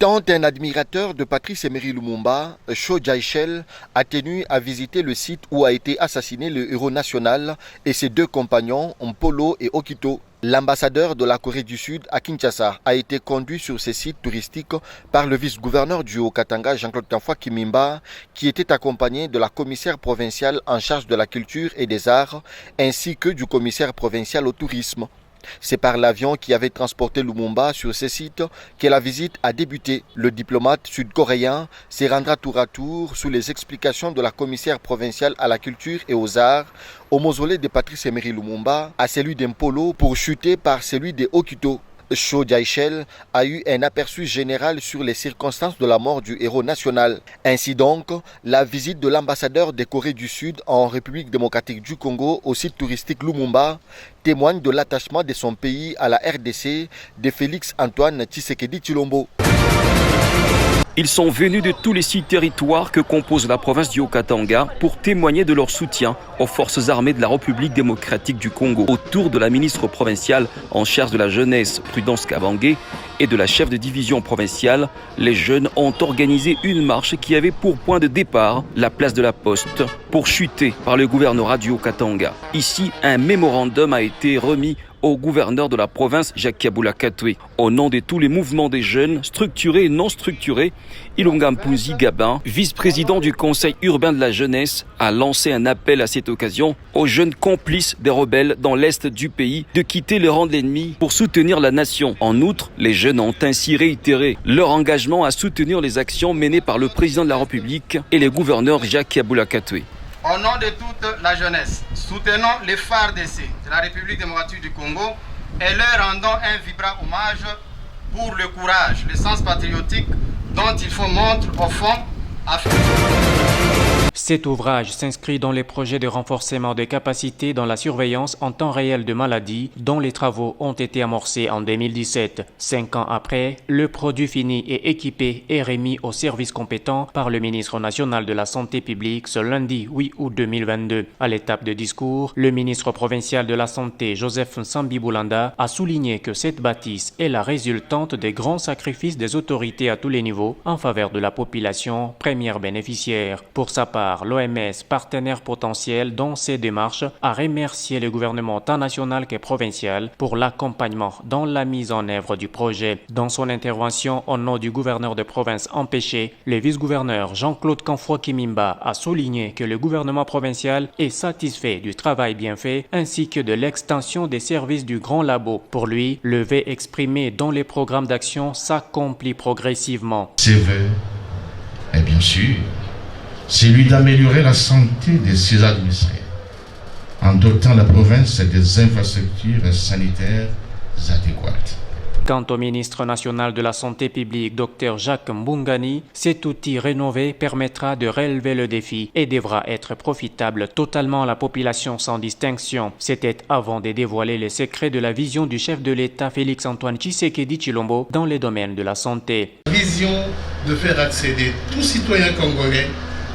Étant un admirateur de Patrice Emery Lumumba, Cho Jae-chel a tenu à visiter le site où a été assassiné le héros national et ses deux compagnons, Mpolo et Okito. L'ambassadeur de la Corée du Sud à Kinshasa a été conduit sur ces sites touristiques par le vice-gouverneur du Haut-Katanga, Jean-Claude Kamfwa Kimimba, qui était accompagné de la commissaire provinciale en charge de la culture et des arts, ainsi que du commissaire provincial au tourisme. C'est par l'avion qui avait transporté Lumumba sur ces sites que la visite a débuté. Le diplomate sud-coréen se rendra tour à tour sous les explications de la commissaire provinciale à la culture et aux arts au mausolée de Patrice Emery Lumumba, à celui d'Mpolo pour chuter par celui de Okito. Cho Jae-chel a eu un aperçu général sur les circonstances de la mort du héros national. Ainsi donc, la visite de l'ambassadeur de Corée du Sud en République démocratique du Congo au site touristique Lumumba témoigne de l'attachement de son pays à la RDC de Félix Antoine Tshisekedi Tshilombo. Ils sont venus de tous les 6 territoires que compose la province du Haut-Katanga pour témoigner de leur soutien aux forces armées de la République démocratique du Congo. Autour de la ministre provinciale en charge de la jeunesse, Prudence Kabange, et de la chef de division provinciale, les jeunes ont organisé une marche qui avait pour point de départ la place de la Poste pour chuter par le gouvernorat du Haut-Katanga. Ici, un mémorandum a été remis au gouverneur de la province, Jacques Kabula Katwe. Au nom de tous les mouvements des jeunes, structurés et non structurés, Ilunga Mpunzi Gabin, vice-président du conseil urbain de la jeunesse, a lancé un appel à cette occasion aux jeunes complices des rebelles dans l'est du pays de quitter le rang de l'ennemi pour soutenir la nation. En outre, les jeunes ont ainsi réitéré leur engagement à soutenir les actions menées par le président de la République et le gouverneur Jacques Kabula Katwe. Au nom de toute la jeunesse, soutenons les phares d'essai de la République démocratique du Congo et leur rendons un vibrant hommage pour le courage, le sens patriotique dont il faut montrer au fond. Cet ouvrage s'inscrit dans les projets de renforcement des capacités dans la surveillance en temps réel de maladies dont les travaux ont été amorcés en 2017. 5 ans après, le produit fini et équipé est remis au service compétent par le ministre national de la Santé publique ce lundi 8 août 2022. À l'étape de discours, le ministre provincial de la Santé, Joseph Nsambi Boulanda, a souligné que cette bâtisse est la résultante des grands sacrifices des autorités à tous les niveaux en faveur de la population première bénéficiaire. Pour sa part, l'OMS, partenaire potentiel dans ces démarches, a remercié le gouvernement tant national que provincial pour l'accompagnement dans la mise en œuvre du projet. Dans son intervention au nom du gouverneur de province empêché, le vice-gouverneur Jean-Claude Kamfwa Kimimba a souligné que le gouvernement provincial est satisfait du travail bien fait ainsi que de l'extension des services du Grand Labo. Pour lui, le vœu exprimé dans les programmes d'action s'accomplit progressivement. Ce vœu est bien sûr celui d'améliorer la santé de ses administrés en dotant la province des infrastructures sanitaires adéquates. Quant au ministre national de la Santé publique, Dr Jacques Mbungani, cet outil rénové permettra de relever le défi et devra être profitable totalement à la population sans distinction. C'était avant de dévoiler les secrets de la vision du chef de l'État Félix Antoine Tshisekedi Tshilombo dans les domaines de la santé. Vision de faire accéder tout citoyen congolais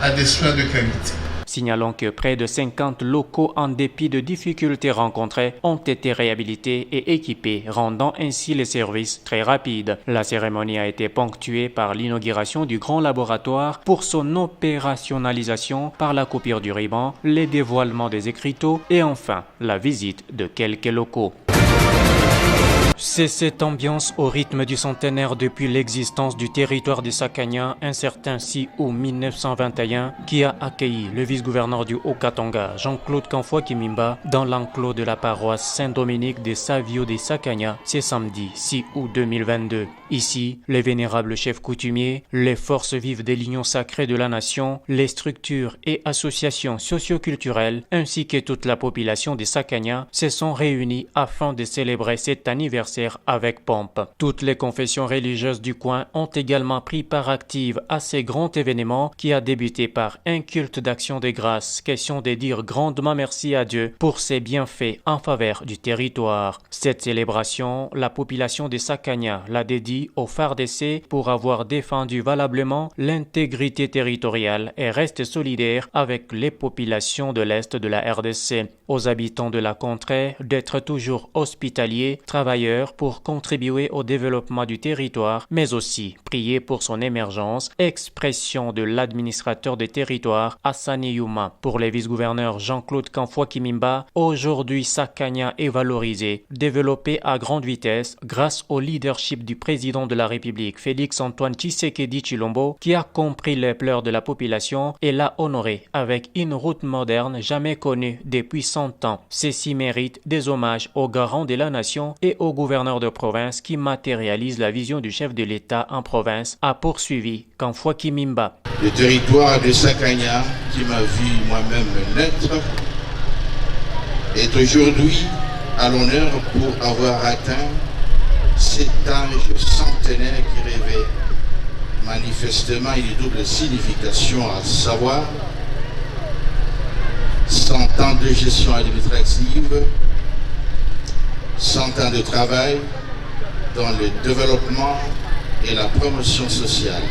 à des soins de qualité. Signalons que près de 50 locaux, en dépit de difficultés rencontrées, ont été réhabilités et équipés, rendant ainsi les services très rapides. La cérémonie a été ponctuée par l'inauguration du grand laboratoire pour son opérationnalisation par la coupure du ruban, les dévoilements des écriteaux et enfin la visite de quelques locaux. C'est cette ambiance au rythme du centenaire depuis l'existence du territoire de Sakanya, un certain 6 août 1921, qui a accueilli le vice-gouverneur du Haut-Katanga, Jean-Claude Kamfwa Kimimba, dans l'enclos de la paroisse Saint-Dominique de Savio de Sakanya, ce samedi 6 août 2022. Ici, les vénérables chefs coutumiers, les forces vives des l'union sacrée de la nation, les structures et associations socio-culturelles, ainsi que toute la population de Sakanya, se sont réunis afin de célébrer cet anniversaire avec pompe. Toutes les confessions religieuses du coin ont également pris part active à ces grands événements qui a débuté par un culte d'action de grâce, question de dire grandement merci à Dieu pour ses bienfaits en faveur du territoire. Cette célébration, la population de Sakanya l'a dédie au FARDC pour avoir défendu valablement l'intégrité territoriale et reste solidaire avec les populations de l'Est de la RDC. Aux habitants de la contrée d'être toujours hospitaliers, travailleurs cœur pour contribuer au développement du territoire, mais aussi prier pour son émergence, expression de l'administrateur des territoires Hassani Youma. Pour les vice-gouverneurs Jean-Claude Kamfwa-Kimimba, aujourd'hui Sakanya est valorisé, développé à grande vitesse grâce au leadership du président de la République Félix-Antoine Tshisekedi Tshilombo, qui a compris les pleurs de la population et l'a honoré avec une route moderne jamais connue depuis 100 ans. Ceci mérite des hommages aux garants de la nation et aux gouverneurs de province qui matérialisent la vision du chef de l'État en province, a poursuivi Kamfwa-Kimimba. Le territoire de Sakanya, qui m'a vu moi-même naître, est aujourd'hui à l'honneur pour avoir atteint cet âge centenaire qui rêvait manifestement une double signification, à savoir 100 ans de gestion administrative, 100 ans de travail dans le développement et la promotion sociale.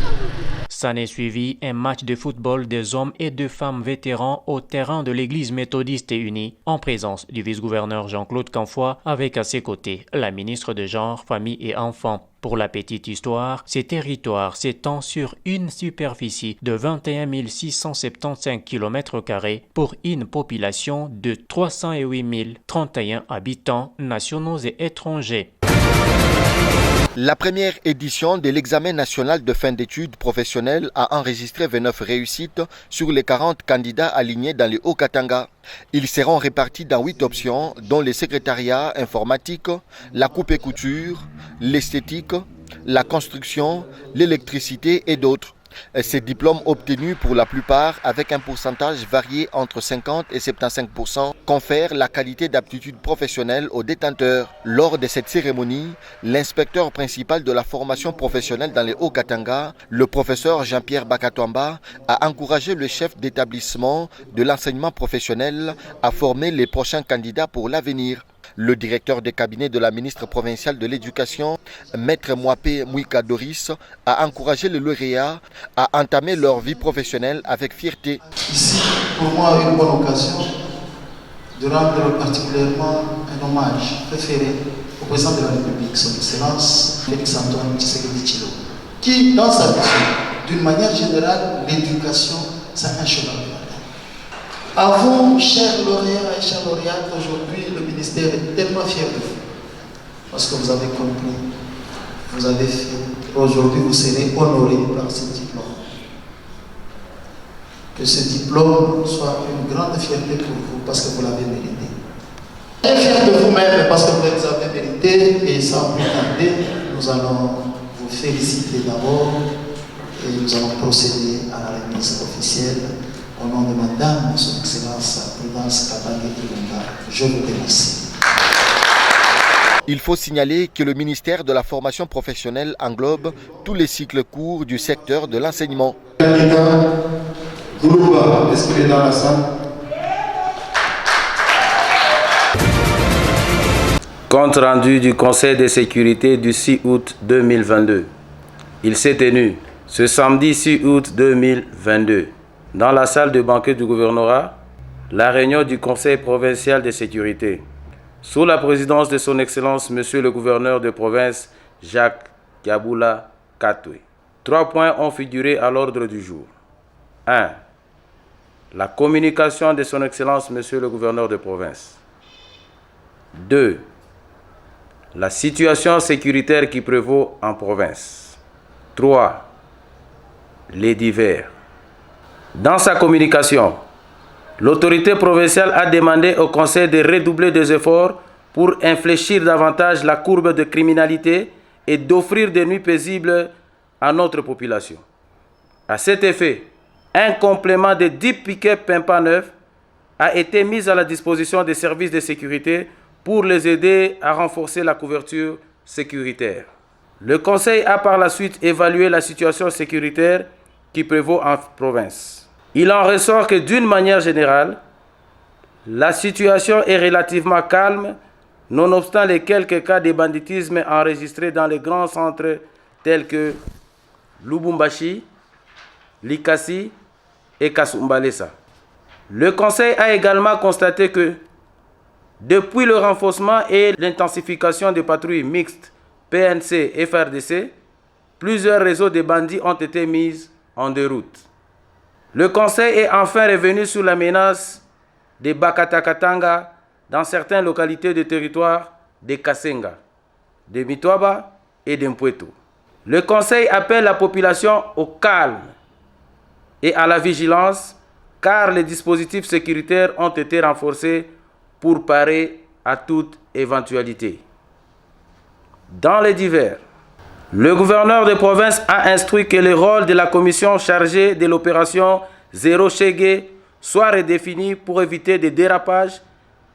S'en est suivi un match de football des hommes et de femmes vétérans au terrain de l'église méthodiste et unie, en présence du vice-gouverneur Jean-Claude Kamfwa, avec à ses côtés la ministre de Genre, Famille et Enfants. Pour la petite histoire, ces territoires s'étendent sur une superficie de 21 675 km² pour une population de 308 031 habitants nationaux et étrangers. La première édition de l'examen national de fin d'études professionnelles a enregistré 29 réussites sur les 40 candidats alignés dans le Haut-Katanga. Ils seront répartis dans 8 options, dont le secrétariat informatique, la coupe et couture, l'esthétique, la construction, l'électricité et d'autres. Ces diplômes obtenus pour la plupart avec un pourcentage varié entre 50 et 75% confèrent la qualité d'aptitude professionnelle aux détenteurs. Lors de cette cérémonie, l'inspecteur principal de la formation professionnelle dans les Haut-Katanga, le professeur Jean-Pierre Bakatouamba, a encouragé le chef d'établissement de l'enseignement professionnel à former les prochains candidats pour l'avenir. Le directeur de cabinet de la ministre provinciale de l'Éducation, Maître Mwapé Mouika Doris, a encouragé les lauréats à entamer leur vie professionnelle avec fierté. Ici, pour moi, une bonne occasion de rendre particulièrement un hommage préféré au président de la République, son Excellence Félix-Antoine Tshisekedi Tshilombo, qui, dans sa vision, d'une manière générale, l'éducation, c'est un chemin. À vous, chers lauréats et chers lauréates, aujourd'hui, le ministère est tellement fier de vous. Parce que vous avez compris, vous avez fait. Aujourd'hui, vous serez honorés par ce diplôme. Que ce diplôme soit une grande fierté pour vous, parce que vous l'avez mérité. Et fier de vous-même, parce que vous l'avez mérité, et sans plus tarder, nous allons vous féliciter d'abord, et nous allons procéder à la remise officielle. Au nom de Madame, Son Excellence Prudence Kabangé-Ilunga, je vous remercie. Il faut signaler que le ministère de la formation professionnelle englobe tous les cycles courts du secteur de l'enseignement. Est-ce qu'il est dans la salle? Compte rendu du Conseil de sécurité du 6 août 2022. Il s'est tenu ce samedi 6 août 2022. Dans la salle de banquet du gouvernorat, la réunion du Conseil provincial de sécurité, sous la présidence de son Excellence, Monsieur le gouverneur de province, Jacques Kaboula Katoué. 3 points ont figuré à l'ordre du jour. 1. La communication de son Excellence, Monsieur le gouverneur de province. 2. La situation sécuritaire qui prévaut en province. 3. Les divers. Dans sa communication, l'autorité provinciale a demandé au Conseil de redoubler des efforts pour infléchir davantage la courbe de criminalité et d'offrir des nuits paisibles à notre population. À cet effet, un complément de 10 pick-up Pimpa neufs a été mis à la disposition des services de sécurité pour les aider à renforcer la couverture sécuritaire. Le Conseil a par la suite évalué la situation sécuritaire qui prévaut en province. Il en ressort que d'une manière générale, la situation est relativement calme, nonobstant les quelques cas de banditisme enregistrés dans les grands centres tels que Lubumbashi, Likasi et Kasumbalesa. Le Conseil a également constaté que Depuis le renforcement et l'intensification des patrouilles mixtes PNC et FARDC, plusieurs réseaux de bandits ont été mis en déroute. Le Conseil est enfin revenu sur la menace des Bakatakatanga dans certaines localités du territoire de Kasenga, de Mitwaba et de Mpweto. Le Conseil appelle la population au calme et à la vigilance car les dispositifs sécuritaires ont été renforcés pour parer à toute éventualité. Dans les divers, le gouverneur de province a instruit que le rôle de la commission chargée de l'opération Zéro Chegué soit redéfini pour éviter des dérapages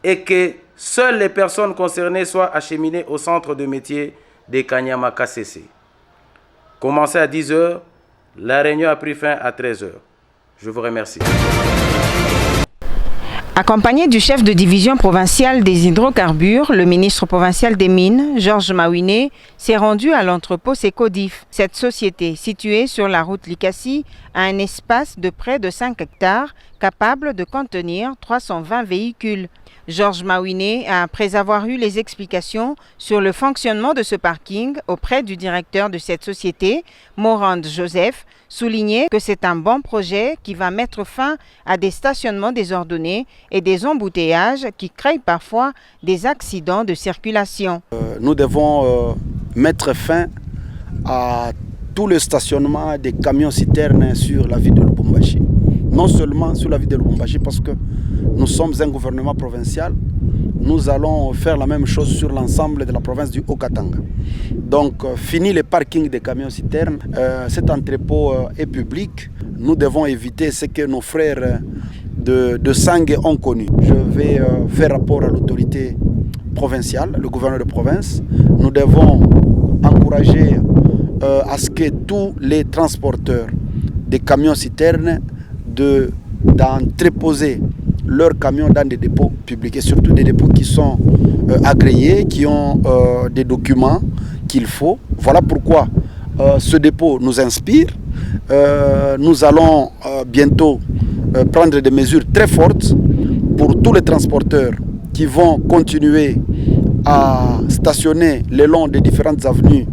et que seules les personnes concernées soient acheminées au centre de métier de Kanyama KCC. Commencé à 10 h, la réunion a pris fin à 13 h. Je vous remercie. Accompagné du chef de division provinciale des hydrocarbures, le ministre provincial des Mines, Georges Mawiné, s'est rendu à l'entrepôt Secodif. Cette société, située sur la route Likasi, a un espace de près de 5 hectares, capable de contenir 320 véhicules. Georges Mawiné, après avoir eu les explications sur le fonctionnement de ce parking auprès du directeur de cette société, Morand Joseph, soulignait que c'est un bon projet qui va mettre fin à des stationnements désordonnés et des embouteillages qui créent parfois des accidents de circulation. Nous devons mettre fin à tout le stationnement des camions-citernes sur la ville de Lubumbashi. Non seulement sur la ville de Lubumbashi parce que nous sommes un gouvernement provincial, nous allons faire la même chose sur l'ensemble de la province du Haut-Katanga. Donc, fini les parkings des camions-citernes, cet entrepôt est public. Nous devons éviter ce que nos frères de Sangue ont connu. Je vais faire rapport à l'autorité provinciale, le gouverneur de province. Nous devons encourager à ce que tous les transporteurs des camions-citernes d'entreposer leurs camions dans des dépôts publics et surtout des dépôts qui sont agréés, qui ont des documents qu'il faut. Voilà pourquoi ce dépôt nous inspire. Nous allons bientôt prendre des mesures très fortes pour tous les transporteurs qui vont continuer à stationner le long des différentes avenues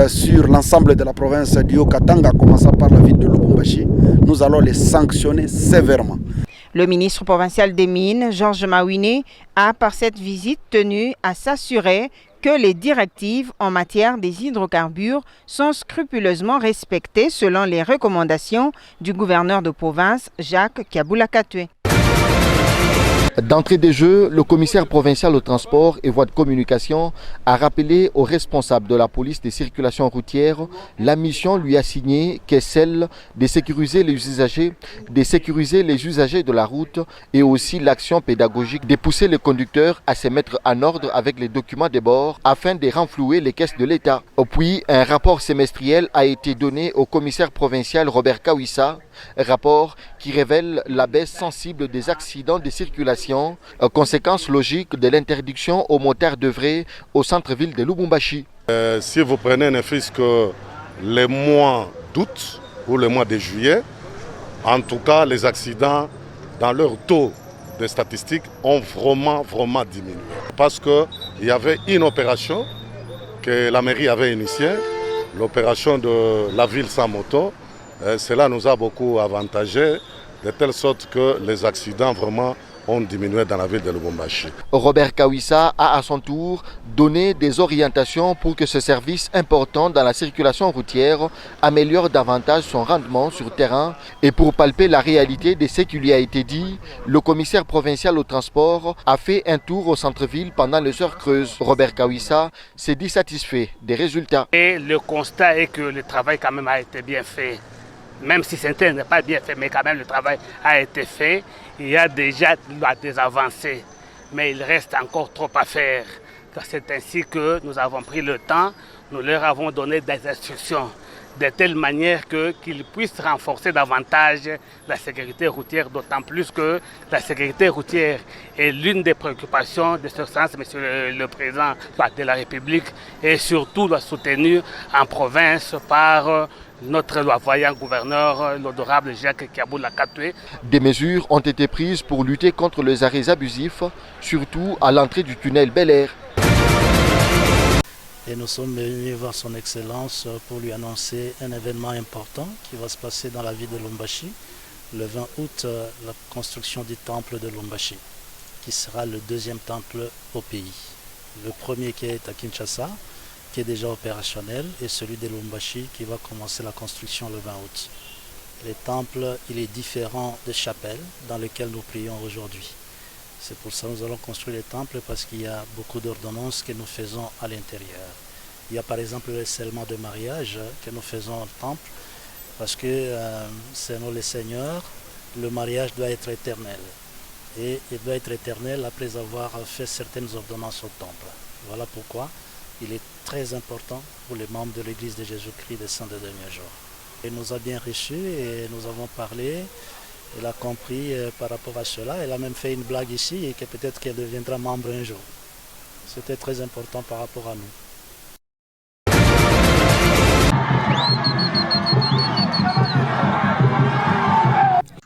sur l'ensemble de la province du Haut-Katanga, commençant par la ville de Lubumbashi. Nous allons les sanctionner sévèrement. Le ministre provincial des Mines, Georges Mawiné, a par cette visite tenu à s'assurer que les directives en matière des hydrocarbures sont scrupuleusement respectées selon les recommandations du gouverneur de province, Jacques Kabula-Katwe. D'entrée de jeu, le commissaire provincial au transport et voies de communication a rappelé aux responsables de la police des circulations routières la mission lui assignée qui est celle de sécuriser les usagers de la route et aussi l'action pédagogique de pousser les conducteurs à se mettre en ordre avec les documents de bord afin de renflouer les caisses de l'État. Puis, un rapport semestriel a été donné au commissaire provincial Robert Kawissa, rapport qui révèle la baisse sensible des accidents de circulation, conséquence logique de l'interdiction aux motards d'œuvrer au centre-ville de Lubumbashi. Si vous prenez ne fût-ce que les mois d'août ou le mois de juillet, en tout cas les accidents dans leur taux de statistiques ont vraiment diminué. Parce qu'il y avait une opération que la mairie avait initiée, l'opération de la ville sans moto. Cela nous a beaucoup avantagé, de telle sorte que les accidents vraiment ont diminué dans la ville de Lubumbashi. Robert Kawissa a à son tour donné des orientations pour que ce service important dans la circulation routière améliore davantage son rendement sur terrain. Et pour palper la réalité de ce qui lui a été dit, le commissaire provincial au transport a fait un tour au centre-ville pendant les heures creuses. Robert Kawissa s'est dit satisfait des résultats. Et le constat est que le travail quand même a été bien fait. Même si certains n'est pas bien fait, mais quand même le travail a été fait. Il y a déjà des avancées, mais il reste encore trop à faire. C'est ainsi que nous avons pris le temps, nous leur avons donné des instructions de telle manière qu'ils puissent renforcer davantage la sécurité routière, d'autant plus que la sécurité routière est l'une des préoccupations de ce sens, Monsieur le Président de la République, et surtout soutenue en province par notre voyant gouverneur, l'honorable Jacques Kiaboula Katoué. Des mesures ont été prises pour lutter contre les arrêts abusifs, surtout à l'entrée du tunnel Bel Air. Et nous sommes venus voir son Excellence pour lui annoncer un événement important qui va se passer dans la ville de Lubumbashi. Le 20 août, la construction du temple de Lubumbashi, qui sera le deuxième temple au pays. Le premier qui est à Kinshasa, qui est déjà opérationnel, et celui de Lubumbashi qui va commencer la construction le 20 août. Le temple, il est différent des chapelles dans lesquelles nous prions aujourd'hui. C'est pour ça que nous allons construire les temples parce qu'il y a beaucoup d'ordonnances que nous faisons à l'intérieur. Il y a par exemple le scellement de mariage que nous faisons au temple parce que selon le Seigneur, le mariage doit être éternel. Et il doit être éternel après avoir fait certaines ordonnances au temple. Voilà pourquoi il est très important pour les membres de l'Église de Jésus-Christ des Saints des derniers jours. Il nous a bien reçus et nous avons parlé. Elle a compris par rapport à cela. Elle a même fait une blague ici et que peut-être qu'elle deviendra membre un jour. C'était très important par rapport à nous.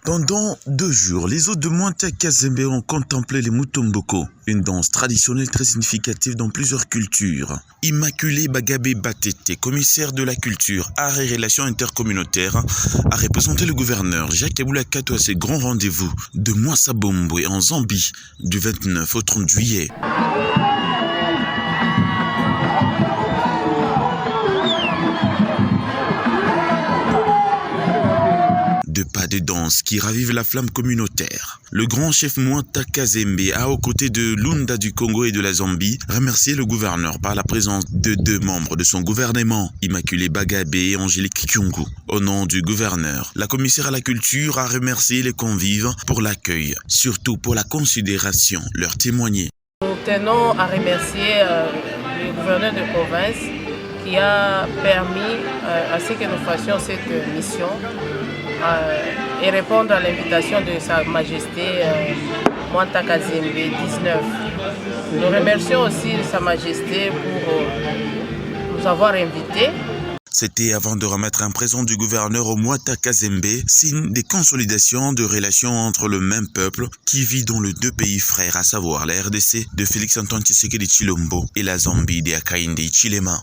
Pendant 2 jours, les hôtes de Mwanta Kazembe ont contemplé les Mutomboko, une danse traditionnelle très significative dans plusieurs cultures. Immaculée Bagabé Batete, commissaire de la culture, art et relations intercommunautaires, a représenté le gouverneur Jacques Kiaboula Katoué à ses grands rendez-vous de Mwassabombwe en Zambie du 29 au 30 juillet. De pas de danse qui ravivent la flamme communautaire. Le grand chef Mwanta Kazembe a, aux côtés de Lunda du Congo et de la Zambie, remercié le gouverneur par la présence de 2 membres de son gouvernement, Immaculée Bagabé et Angélique Kyungu. Au nom du gouverneur, la commissaire à la culture a remercié les convives pour l'accueil, surtout pour la considération leur témoigner. Nous tenons à remercier le gouverneur de province qui a permis à ce que nous fassions cette mission et répondre à l'invitation de Sa Majesté Mwanta Kazembe 19. Nous remercions aussi Sa Majesté pour nous avoir invités. C'était avant de remettre un présent du gouverneur au Mwanta Kazembe, signe des consolidations de relations entre le même peuple qui vit dans les 2 pays frères, à savoir la RDC de Félix Antoine Tshisekedi Tshilombo et la Zambie de Hakainde Hichilema.